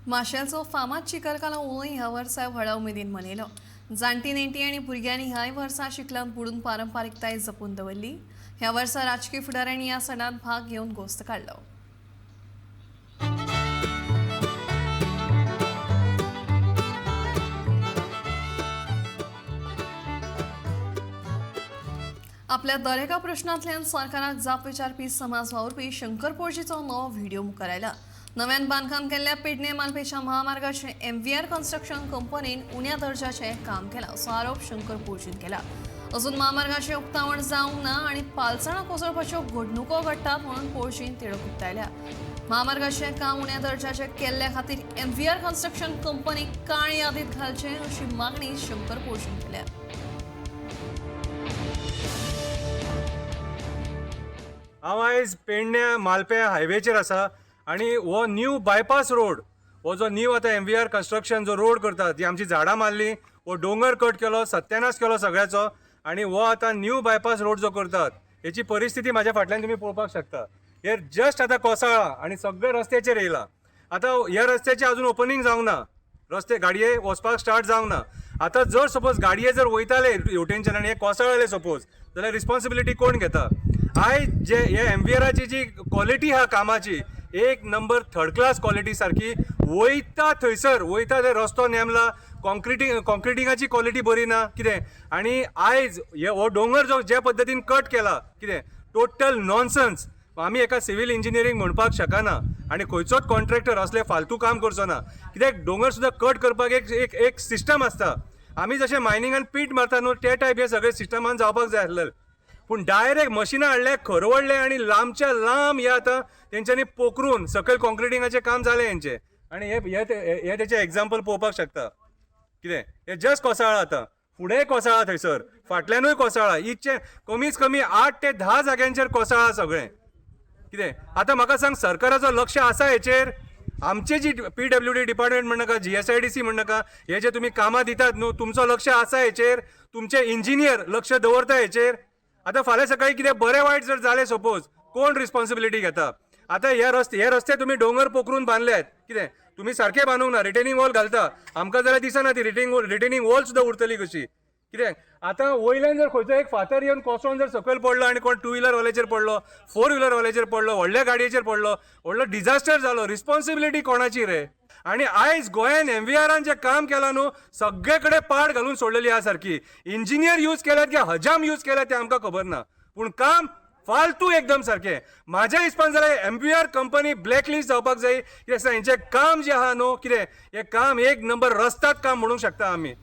माशेलचो फामाद चिकलकालो ओळी ह्या वर्सा व्हडा उमेदीन मनयलो। जाणटी नेणटी आनी भुरग्यांनी ह्या वर्सा चिखलांत बुडून पारंपारीकताय जपून दवरली। ह्या वर्सा राजकीय फुडाऱ्यांनी ह्या सणांत भाग घेवन घोस्त काडलो। आपल्या दरेका प्रश्नांतल्यान सरकाराक जाप विचारपी समाज वावुरपी शंकर पोळजीचो नवो व्हिडिओ मुखार आयला। नव्यान बांदकाम केल्ल्या पेडणे मालपेच्या महामार्गाचे MVR कन्स्ट्रक्शन कंपनीन उण्या दर्जाचे काम केला असो आरोप शंकर पोळजीन केला। अजून महामार्गाचे उक्तावण जावंक ना आनी पालसणां कोसळपाच्यो घडणुको घडटात म्हणून पोळजीन तिडक उक्तायल्या। महामार्गाचे काम उण्या दर्जाचे केल्ल्या खातीर MVR कन्स्ट्रक्शन कंपनीक काळी यादीत घालचे अशी मागणी शंकर पोळजीन केल्या। हांव आयज पेडण्या मालप्या हायवेचेर आसा आनी हो न्यू बायपास रोड हो जो न्यू आतां MVR कन्स्ट्रक्शन जो रोड करतात जी आमची झाडां मारली हो डोंगर कट केलो सत्यानाश केलो सगळ्याचो आनी हो आतां न्यू बायपास रोड जो करतात हेची परिस्थिती म्हाज्या फाटल्यान तुमी पळोवपाक शकता। हे जस्ट आतां कोसळ्ळा आनी सगळे रस्त्याचेर येयला। आतां ह्या रस्त्याचें आजून ओपनिंग जावंक ना, रस्ते गाडये वचपाक स्टार्ट जावंक ना। आतां जर सपोज गाडये जर वयताले हेवटेनच्यान आनी हे कोसळ्ळले सपोज जाल्यार रिस्पॉन्सिबिलिटी कोण घेता? आयज जे हे MVRची जी क्वॉलिटी आहा कामाची एक नंबर थर्ड क्लास क्वॉलिटी सारकी वयता थंयसर वयता ते रस्तो नेमला कॉन्क्रिटिंगाची क्वॉलिटी बरी ना कितें आनी आयज हो डोंगर जो ज्या पद्दतीन कट केला कितें टोटल नॉनसन्स। आमी एका सिव्हिल इंजिनियरींग म्हणपाक शकना आनी खंयचोच कॉन्ट्रॅक्टर असले फालतू काम करचो ना कित्याक डोंगर सुद्दां कट करपाक एक सिस्टम आसता। आमी जशें मायनिंगान पीट मारता न्हू ते टायप हे सगळे सिस्टमान जावपाक जाय आसलें पूण डायरेक्ट मशिनां हाडले खरवडले आनी लांबच्या लांब हे आतां तेंच्यांनी पोखरून सकयल कॉन्क्रिटिंगाचें काम जालें हेंचें आनी हे तेचें एग्जाम्पल पळोवपाक शकता कितें हे जस्ट कोसळ्ळा आतां फुडेंय कोसळ्ळा थंयसर फाटल्यानूय कोसळ्ळा इतचे कमीच कमी 8 ते 10 जाग्यांचेर कोसळ्ळा सगळें कितें। आतां म्हाका सांग सरकाराचो लक्ष आसा हेचेर? आमचे जी PWD डिपार्टमेंट म्हणनाका GSIDC म्हणनाका हे जे तुमी कामां दितात न्हू तुमचो लक्ष आसा हेचेर? तुमचे इंजिनियर लक्ष दवरता हेचेर? आतां फाल्यां सकाळी कितें बरें वायट जर जालें सपोज कोण रिस्पॉन्सिबिलिटी घेता? आतां हे रस्ते तुमी डोंगर पोखरून बांदल्यात कितें तुमी सारके बांदूंक ना, रिटेनिंग वॉल घालता आमकां जाल्यार दिसना ती रिटेनिंग वॉल सुद्दां उरतली कशी कित्याक आतां वयल्यान जर खंयचो एक फातर येवन कोसळून जर सकयल पडलो आनी कोण 2 व्हिलर वाल्याचेर पडलो 4 व्हिलर वाल्याचेर पडलो व्हडल्या गाडयेचेर पडलो व्हडलो डिझास्टर जालो रिस्पॉन्सिबिलिटी कोणाची रे? आनी आयज गोंयान MVRन जें काम केलां न्हू सगळे कडेन पाड घालून सोडलेली आसा सारकी। इंजिनियर यूज केल्यात की हजाम यूज केल्यात तें आमकां खबर ना पूण काम फालतू एकदम सारकें। म्हाज्या हिसपान जाल्यार MVR कंपनी ब्लॅकलिस्ट जावपाक जाय कित्याक हेंचें काम जें आहा न्हू कितें हें काम एक नंबर रस्त्यात काम म्हणूंक शकता आमी।